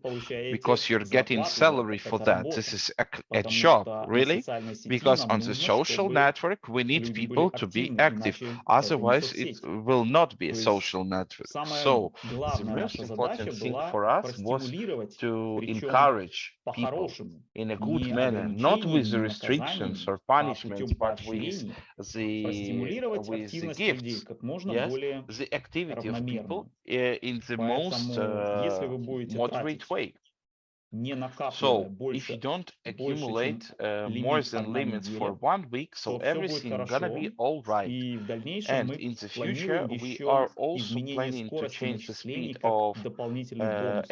because you're getting salary for that. This is a job, really, because on the social network, we need people to be active. Otherwise, it will not be a social network. So the most important thing for us was to encourage people in a good manner, not with the restrictions or punishments, but with the gifts. Yes, the activity of people in the most moderate way. So if you don't accumulate more than limits for 1 week, so everything gonna be all right. And in the future, we are also planning to change the speed of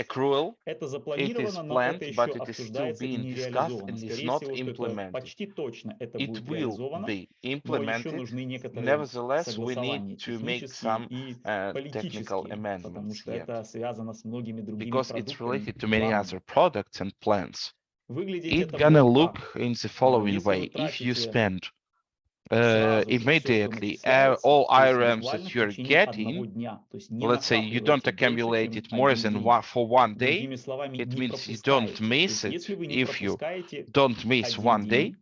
accrual. It is planned, but it is still being discussed and is not implemented. It will be implemented. Nevertheless, we need to make some technical amendments yet, because it's related to many other products and plans. It's gonna look in the following way. If you spend immediately all IRMs that you're getting, let's say you don't accumulate it more than for 1 day, it means you don't miss it. If you don't miss 1 day,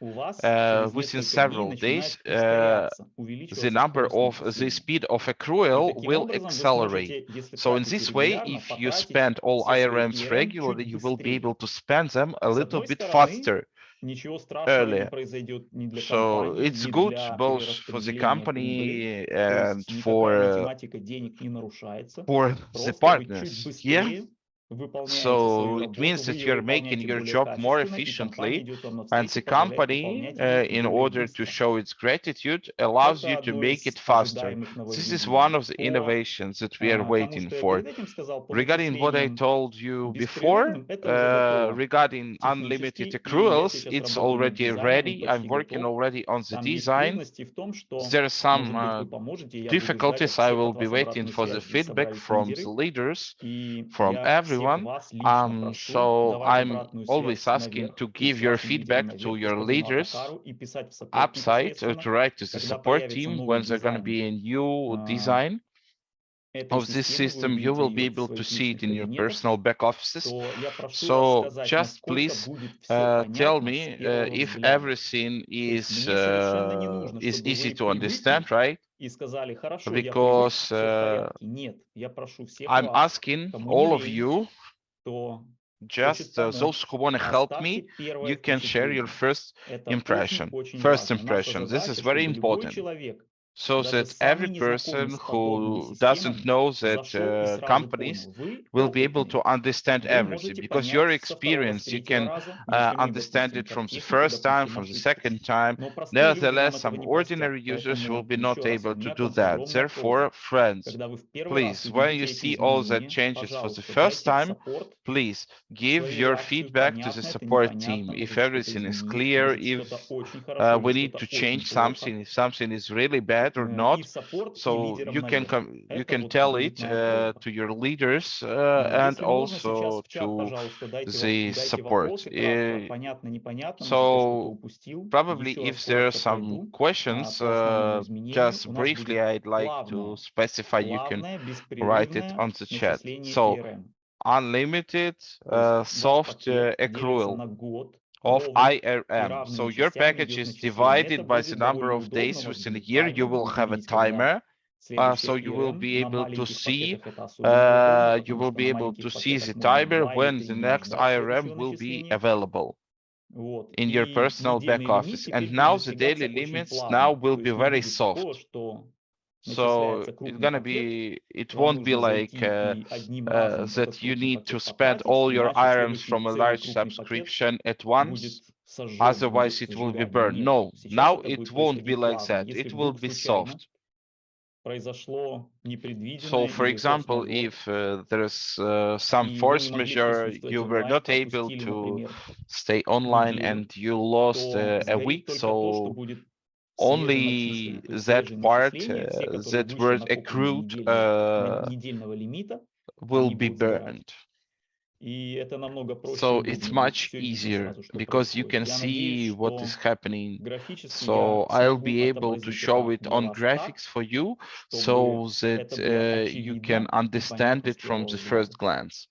within several days, the number of the speed of accrual will accelerate. So in this way, if you spend all IRMs regularly, you will be able to spend them a little bit faster, earlier. So it's good both for the company and for the partners. Yeah. So it means that you're making your job more efficiently, and the company, in order to show its gratitude, allows you to make it faster. This is one of the innovations that we are waiting for. Regarding what I told you before, regarding unlimited accruals, it's already ready. I'm working already on the design. There are some difficulties. I will be waiting for the feedback from the leaders, from everyone. So I'm always asking to give your feedback to your leaders upside, to write to the support team when there's going to be a new design of this system. You will be able to see it in your personal back offices. So just please tell me if everything is easy to understand, right? Because I'm asking all of you just those who want to help me, you can share your first impression. This is very important, so that every person who doesn't know that companies will be able to understand everything, because your experience, you can understand it from the first time, from the second time. Nevertheless, some ordinary users will be not able to do that. Therefore, friends, please, when you see all that changes for the first time, please give your feedback to the support team. If everything is clear, if we need to change something, if something is really bad or not, so you can tell it to your leaders and also to the support. So probably if there are some questions, just briefly, I'd like to specify, you can write it on the chat. So unlimited soft accrual of IRM. So your package is divided by the number of days within a year. You will have a timer. So you will be able to see the timer when the next IRM will be available in your personal back office. And now the daily limits now will be very soft. So it won't be like that you need to spend all your items from a large subscription at once, otherwise it will be burned. No, now it won't be like that. It will be soft. So, for example, if there's some force majeure, you were not able to stay online and you lost a week, so only that part that were accrued will be burned. So it's much easier because you can see what is happening. So I'll be able to show it on graphics for you so that you can understand it from the first glance.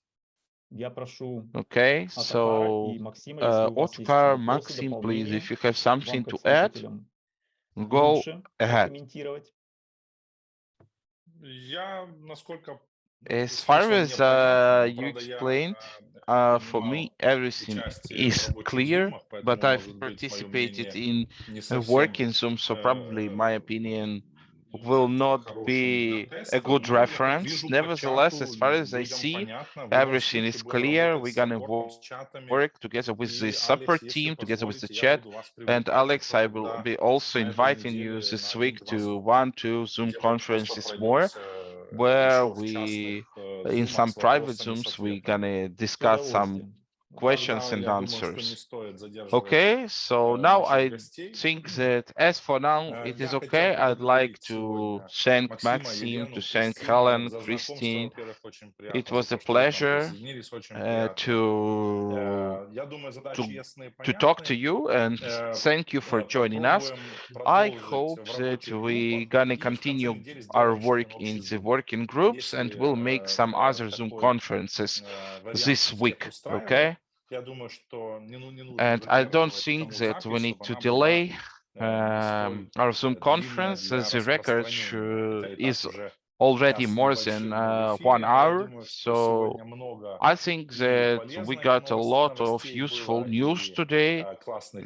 Okay, so Otokar, Maksym, please, if you have something to add, go ahead. As far as you explained, for me, everything is clear, but I've participated in a working Zoom, so probably my opinion will not be a good reference. Nevertheless, as far as I see, everything is clear. We're gonna work together with the support team, together with the chat. And Alex, I will be also inviting you this week to 1-2 Zoom conferences more, where we, in some private Zooms, we're gonna discuss some questions and answers. Okay, so now I think that as for now, it is okay. I'd like to thank Maksym, to thank Helen, Christine. It was a pleasure to talk to you, and thank you for joining us. I hope that we're gonna continue our work in the working groups, and we'll make some other Zoom conferences this week, okay? And I don't think that we need to delay our Zoom conference. The record is already more than 1 hour, so I think that we got a lot of useful news today,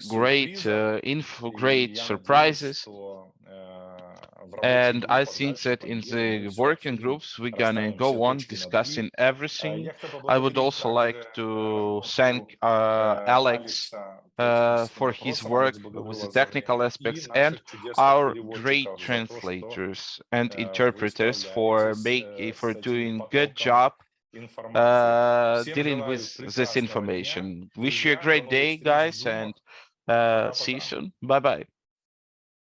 great info, great surprises. And I think that in the working groups, we're gonna go on discussing everything. I would also like to thank Alex for his work with the technical aspects, and our great translators and interpreters for doing good job dealing with this information. Wish you a great day, guys, and see you soon. Bye-bye.